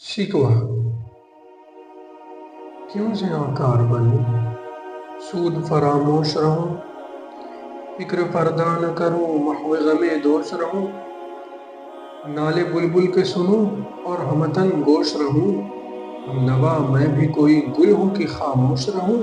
شکوہ کیوں زیاکار بنوں، سود فراموش رہوں، فکر فردا نہ کروں، محو غم دوش رہوں، نالے بلبل کے سنوں اور ہمتن گوش رہوں، ہم نوا میں بھی کوئی گل ہوں کہ خاموش رہوں،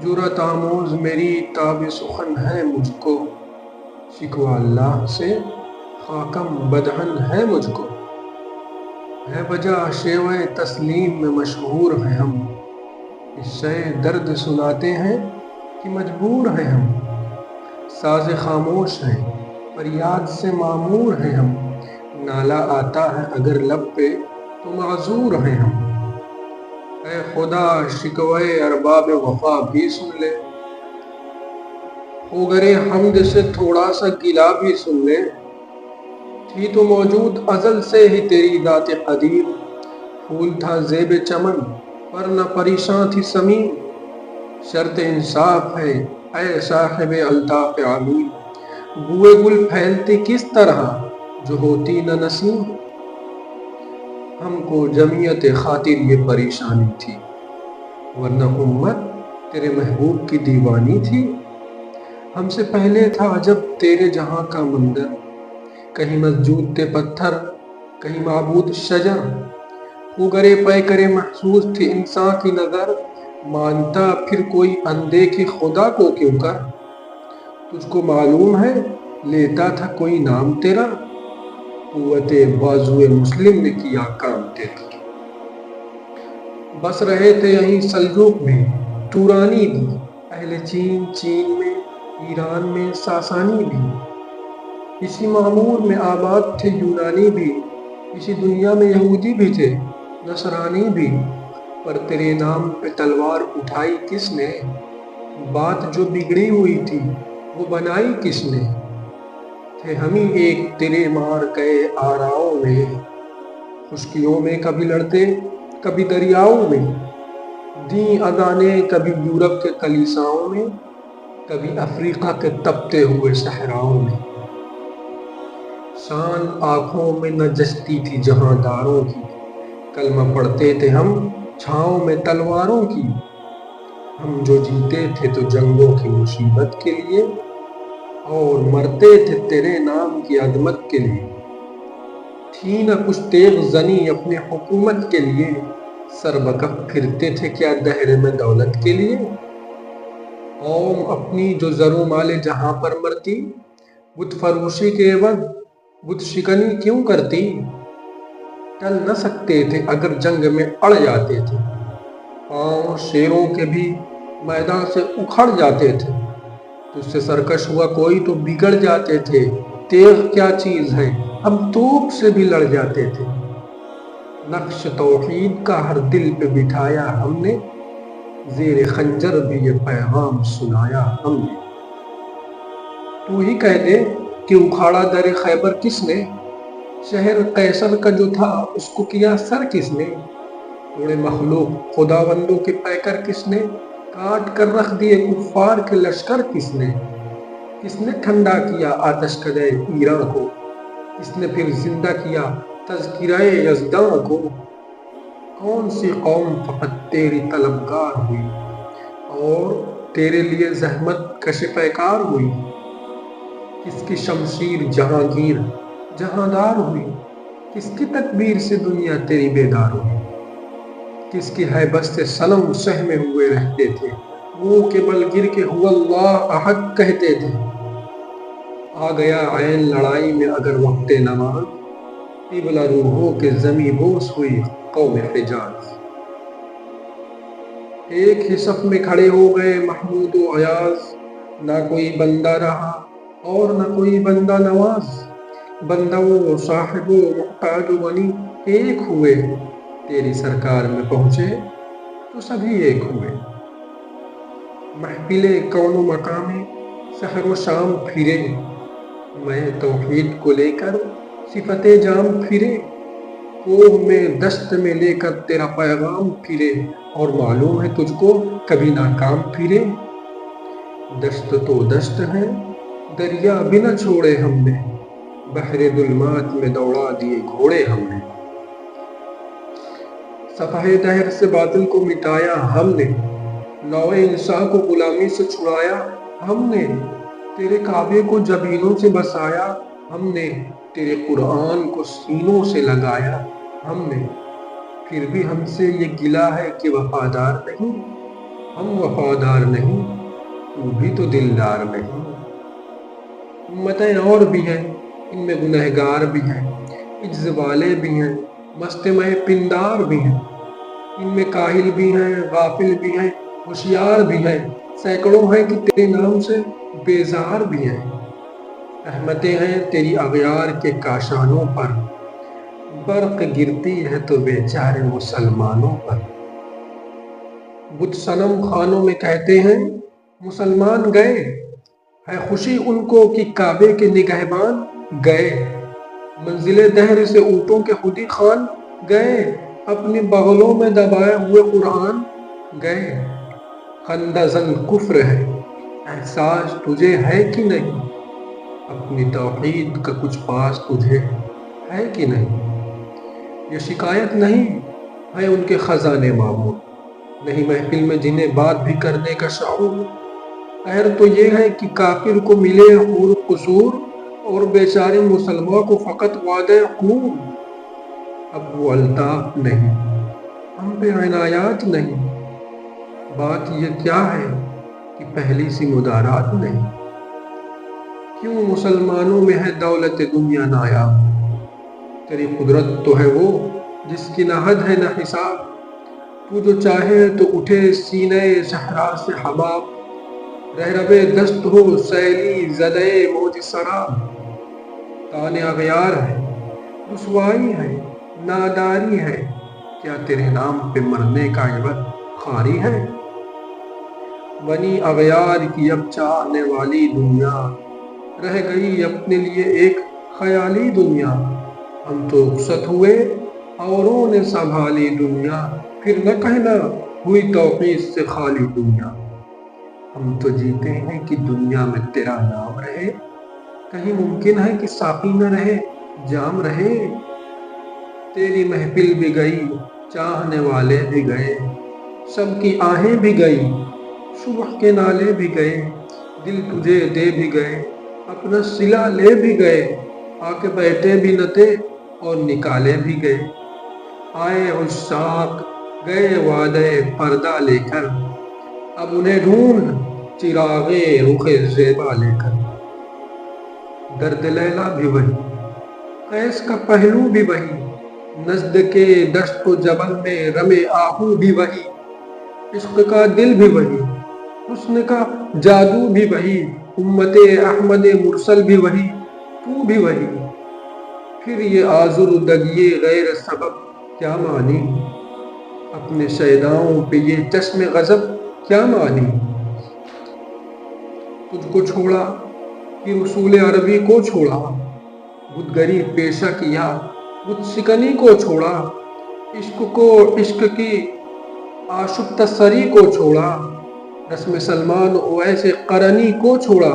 جرأت آموز میری تاب سخن ہے مجھ کو، شکوہ اللہ سے خاکم بدہن ہے مجھ کو، ہے وجہ شیوہ تسلیم میں مشہور ہیں ہم، قصہ درد سناتے ہیں کہ مجبور ہیں ہم، ساز خاموش ہیں فریاد سے معمور ہیں ہم، نالہ آتا ہے اگر لب پہ تو معذور ہیں ہم، اے خدا شکوہ ارباب وفا بھی سن لے، خوگر حمد سے تھوڑا سا گلہ بھی سن لے، تھی تو موجود ازل سے ہی تیری ذات قدیر، پھول تھا زیب چمن ورنہ پریشاں تھی سمین، شرط انصاف ہے اے صاحب الطاف عمیر، بوئے گل پھیلتی کس طرح جو ہوتی نہ نسیم، ہم کو جمعیت خاطر یہ پریشانی تھی، ورنہ امت تیرے محبوب کی دیوانی تھی، ہم سے پہلے تھا جب تیرے جہاں کا مندر، کہیں مسجود تھے پتھر کہیں معبود شجر، خوگرے پیکرے محسوس تھی انسان کی نظر، مانتا پھر کوئی اندیکھی خدا کو کیوں کر، تجھ کو معلوم ہے لیتا تھا کوئی نام تیرا، قوت بازوئے مسلم نے کیا کام تیرا، بس رہے تھے یہیں سلجوق بھی تورانی بھی، اہل چین میں ایران میں ساسانی بھی، اسی معمور میں آباد تھے یونانی بھی، اسی دنیا میں یہودی بھی تھے نصرانی بھی، پر تیرے نام پہ تلوار اٹھائی کس نے، بات جو بگڑی ہوئی تھی وہ بنائی کس نے، تھے ہم ہی ایک تیرے مار گئے آراؤں میں، خشکیوں میں کبھی لڑتے کبھی دریاؤں میں، دیں اذانیں کبھی یورپ کے کلیساؤں میں، کبھی افریقہ کے تپتے ہوئے صحراؤں میں، شان آنکھوں میں نہ جچتی تھی جہاں داروں کی، کلمہ پڑھتے تھے ہم چھاؤں میں تلواروں کی، ہم جو جیتے تھے تو جنگوں کی مصیبت کے لیے، اور مرتے تھے تیرے نام کی عظمت کے لیے، تھی نہ کچھ تیغ زنی اپنے حکومت کے لیے، سر بکف پھرتے تھے کیا دہر میں دولت کے لیے، قوم اپنی جو زر و مال جہاں پر مرتی، بت فروشی کے عوض بت شکنی کیوں کرتی، ٹل نہ سکتے تھے اگر جنگ میں اڑ جاتے تھے، پاؤں شیروں کے بھی میدان سے اکھڑ جاتے تھے، تجھ سے سرکش ہوا کوئی تو بگڑ جاتے تھے، تیغ کیا چیز ہے ہم توپ سے بھی لڑ جاتے تھے، نقش توحید کا ہر دل پہ بٹھایا ہم نے، زیر خنجر بھی یہ پیغام سنایا ہم نے، تو ہی کہہ دے کہ اکھاڑا در خیبر کس نے، شہر قیصر کا جو تھا اس کو کیا سر کس نے، توڑے مخلوق خداوندوں کے پیکر کس نے، کاٹ کر رکھ دیے کفار کے لشکر کس نے ٹھنڈا کیا آتش کدے ایراں کو، کس نے پھر زندہ کیا تذکرہ یزداں کو، کون سی قوم فقط تیری طلبگار ہوئی اور تیرے لیے زحمت کش پیکار ہوئی، کس کی شمشیر جہانگیر جہاندار ہوئی، کس کی تکبیر سے دنیا تیری بیدار ہوئی، کس کی ہیبت سے صنم سہمے ہوئے رہتے تھے، وہ کے بل گر کے هو اللہ احد کہتے تھے، آ گیا عین لڑائی میں اگر وقت نماز، قبلہ روحوں کے زمیں بوس ہوئی قوم حجاز، ایک ہی صف میں کھڑے ہو گئے محمود و ایاز، نہ کوئی بندہ رہا اور نہ کوئی بندہ نواز، بندہ و صاحب و محتاج و غنی ایک ہوئے، تیری سرکار میں پہنچے تو سبھی ایک ہوئے، محفل کون و مقام سحر و شام پھرے، میں توحید کو لے کر صفت جام پھرے، کوہ میں دشت میں لے کر تیرا پیغام پھرے، اور معلوم ہے تجھ کو کبھی ناکام پھرے، دشت تو دشت ہے دریا بھی نہ چھوڑے ہم نے، بحر ظلمات میں دوڑا دیے گھوڑے ہم نے، صفحہ دہر سے باطل کو مٹایا ہم نے، نوع انسان کو غلامی سے چھڑایا ہم نے، تیرے کعبے کو جبینوں سے بسایا ہم نے، تیرے قرآن کو سینوں سے لگایا ہم نے، پھر بھی ہم سے یہ گلہ ہے کہ وفادار نہیں، ہم وفادار نہیں، تو بھی تو دلدار نہیں۔ امتیں اور بھی ہیں، ان میں گنہگار بھی ہیں، عجز والے بھی ہیں، مستمع پندار بھی ہیں، ان میں کاہل بھی ہیں، غافل بھی ہیں، ہوشیار بھی ہیں، سینکڑوں ہیں کہ تیرے نام سے بیزار بھی ہیں۔ رحمتیں ہیں تیری اغیار کے کاشانوں پر، برق گرتی ہے تو بیچارے مسلمانوں پر۔ بت صنم خانوں میں کہتے ہیں مسلمان گئے، ہے خوشی ان کو کہ کعبے کے نگہبان گئے، منزل دہر سے اونٹوں کے خودی خان گئے، اپنی بغلوں میں دبائے ہوئے قرآن گئے۔ خندہ زن کفر ہے، احساس تجھے ہے کہ نہیں، اپنی توحید کا کچھ پاس تجھے ہے کہ نہیں۔ یہ شکایت نہیں ہے ان کے خزانے معمور، نہیں محفل میں جنہیں بات بھی کرنے کا شعور، خیر تو یہ ہے کہ کافر کو ملے حور قصور، اور بیچارے مسلمان کو فقط وعدہ خون۔ اب وہ الطاف نہیں، ہم پہ عنایات نہیں، بات یہ کیا ہے کہ پہلی سی مدارات نہیں۔ کیوں مسلمانوں میں ہے دولت دنیا نایاب، تیری قدرت تو ہے وہ جس کی نہ حد ہے نہ حساب، تو جو چاہے تو اٹھے سینہ صحرا سے حباب، رہرب دست ہو سیلی زدہ موج سراب۔ تان اغیار ہے، رسوائی ہے، ناداری ہے، کیا تیرے نام پہ مرنے کا عوض خواری ہے۔ بنی اغیار کی اب چاہنے والی دنیا، رہ گئی اپنے لیے ایک خیالی دنیا، ہم تو رخصت ہوئے اوروں نے سنبھالی دنیا، پھر نہ کہنا ہوئی توفیق سے خالی دنیا۔ ہم تو جیتے ہیں کہ دنیا میں تیرا نام رہے، کہیں ممکن ہے کہ ساقی نہ رہے جام رہے۔ تیری محفل بھی گئی، چاہنے والے بھی گئے، سب کی آہیں بھی گئی، صبح کے نالے بھی گئے، دل تجھے دے بھی گئے، اپنا صلہ لے بھی گئے، آ کے بیٹھے بھی نہ تھے اور نکالے بھی گئے۔ آئے عشاق گئے وعدہ پردہ لے کر، اب انہیں ڈھونڈ چراغ رخ زیبا لے کر۔ درد لیلا بھی وہی، قیس کا پہلو بھی وہی، نزد کے دشت و جبل میں رم آہو بھی وہی، عشق کا دل بھی وہی، حسن کا جادو بھی وہی، امت احمد مرسل بھی وہی، تو بھی وہی۔ پھر یہ آزردگی غیر سبب کیا مانی، اپنے شیداؤں پہ یہ چشم غضب کیا مانی۔ تجھ کو چھوڑا کہ رسول عربی کو چھوڑا، بت گری پیشہ کیا بت شکنی کو چھوڑا، عشق کو عشق کی آشفتہ سری کو چھوڑا، رسم سلمان اویس قرنی کو چھوڑا۔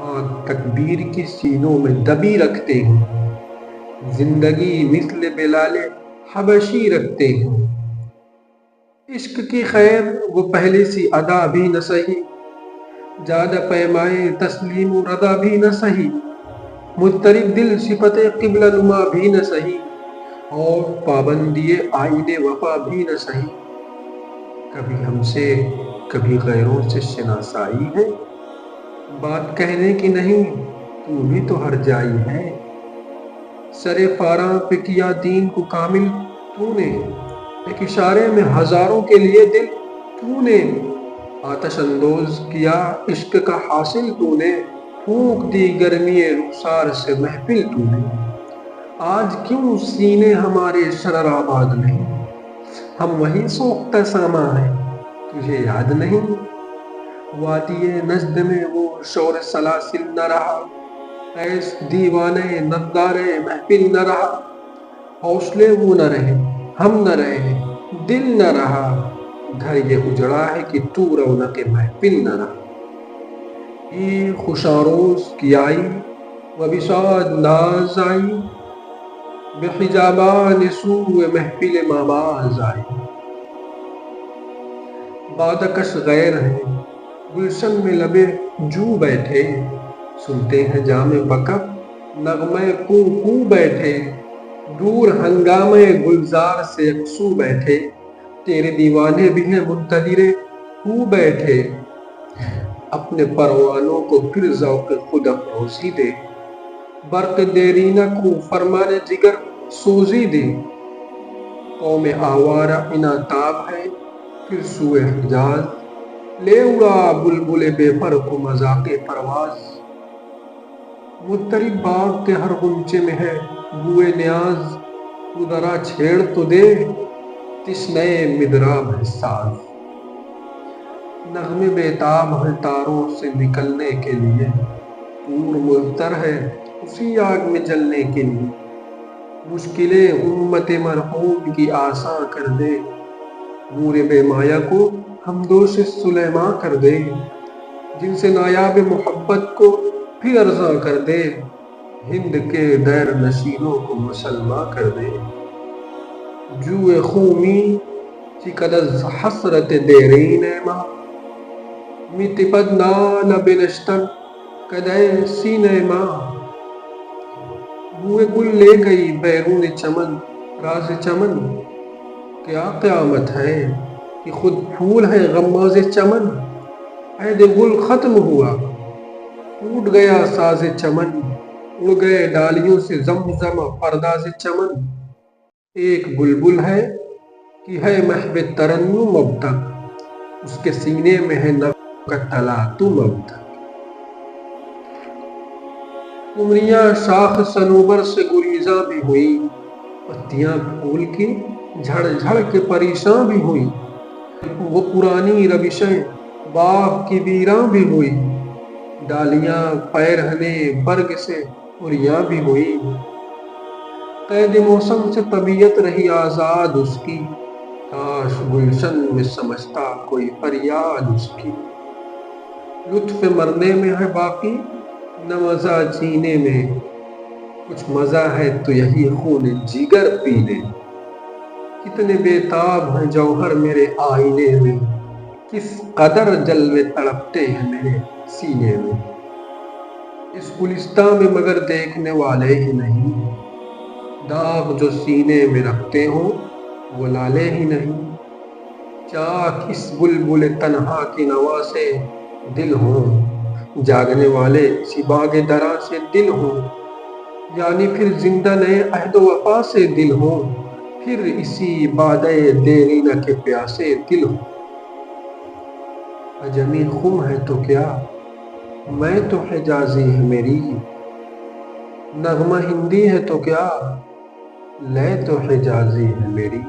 آج تکبیر کی سینوں میں دبی رکھتے ہیں، زندگی مثل بلال حبشی رکھتے ہیں۔ عشق کی خیر وہ پہلے سی ادا بھی نہ سہی، جادہ پیمائے تسلیم و رضا بھی نہ سہی، مضطرب دل صفت قبلہ نما بھی نہ سہی، اور پابندی آئین وفا بھی نہ سہی۔ کبھی ہم سے کبھی غیروں سے شناسائی ہے، بات کہنے کی نہیں تو بھی تو ہر جائی ہے۔ سر فاراں پہ کیا دین کو کامل تو نے، ایک اشارے میں ہزاروں کے لیے دل تو نے، آتش اندوز کیا عشق کا حاصل تو نے، پھونک دی گرمی رخسار سے محفل تو نے۔ آج کیوں سینے ہمارے شرر آباد نہیں، ہم وہیں سوختہ ساما ہیں، تجھے یاد نہیں۔ وادی نجد میں وہ شور سلاسل نہ رہا، قیس دیوانے نظارے محفل نہ رہا، حوصلے وہ نہ رہے ہم نہ رہے، دل نہ رہا، گھر یہ اجڑا ہے کہ تو رونق محفل نہ رہا۔ عید خوش آروز کی آئی و بشاد ناز آئی، بحجابان سوء محفل ماباز آئے. بادکش غیر ہیں گلشن میں لبے جو بیٹھے، سنتے ہیں جام بکر نغمے کو بیٹھے. دور ہنگامے گلزار سے یکسو بیٹھے، تیرے دیوانے بھی ہیں منتظر ہو بیٹھے. اپنے پروانوں کو پھر ذوق خود افروزی دے، برق دیرینہ کو فرمان جگر سوزی دے. قوم آوارہ اناتاب ہے پھر سوئے حجاز، لے اڑا بلبل بے پر کو مذاق پرواز. مضطرب باغ کے ہر غنچے میں ہے بوئے نیاز، تو ذرا چھیڑ تو دے تشنہ مدراب ہے ساز. نغمے بیتاب ہیں تاروں سے نکلنے کے لیے، پور مضطر ہے اسی آگ میں جلنے کے لیے. مشکلیں امت مرحوم کی آساں کر دے، نور بے مایا کو ہمدوش سلیماں کر دے. جن سے نایاب محبت کو پھر ارزاں کر دے، ہند کے دیر نشینوں کو مسلماں کر دے. جوئے خومی چکد از حسرت دیرین ما، می تپد نال بنشتن کدے سینے ما. بوئے گل لے گئی بیرون چمن راز چمن، کیا قیامت ہے کہ خود پھول ہے غماز چمن. عہد گل ختم ہوا ٹوٹ گیا ساز چمن، اڑ گئے ڈالیوں سے زمزم پرداز چمن. ایک بلبل ہے کہ ہے محو ترنم اب تک، اس کے سینے میں ہے نغمہ کا تلاطم اب تک. قمریاں شاخ صنوبر سے گریزاں بھی ہوئیں، پتیاں پھول کی جھڑ جھڑ کے پریشاں بھی ہوئیں. وہ پرانی روشیں باغ کی ویراں بھی ہوئیں، ڈالیاں پیرہنے برگ سے عریاں بھی ہوئیں. قید موسم سے طبیعت رہی آزاد اس کی، کاش گلشن میں سمجھتا کوئی فریاد اس کی. لطف مرنے میں ہے باقی نہ مزہ جینے میں، کچھ مزہ ہے تو یہی خون جگر پینے. کتنے بیتاب ہیں جوہر میرے آئینے میں، کس قدر جلوے تڑپتے ہیں میرے سینے میں. اس گلستاں میں مگر دیکھنے والے ہی نہیں، داغ جو سینے میں رکھتے ہوں وہ لالے ہی نہیں. چاک اس بلبل تنہا کی نوا سے دل ہوں، جاگنے والے اسی باغ درا سے دل ہوں. یعنی پھر زندہ نئے عہد و وفا سے دل ہوں، پھر اسی بادۂ دیرینہ کے پیاسے دل ہوں. عجمی خم ہے تو کیا میں تو حجازی ہے میری، نغمہ ہندی ہے تو کیا لے تو حجازی ہے میری.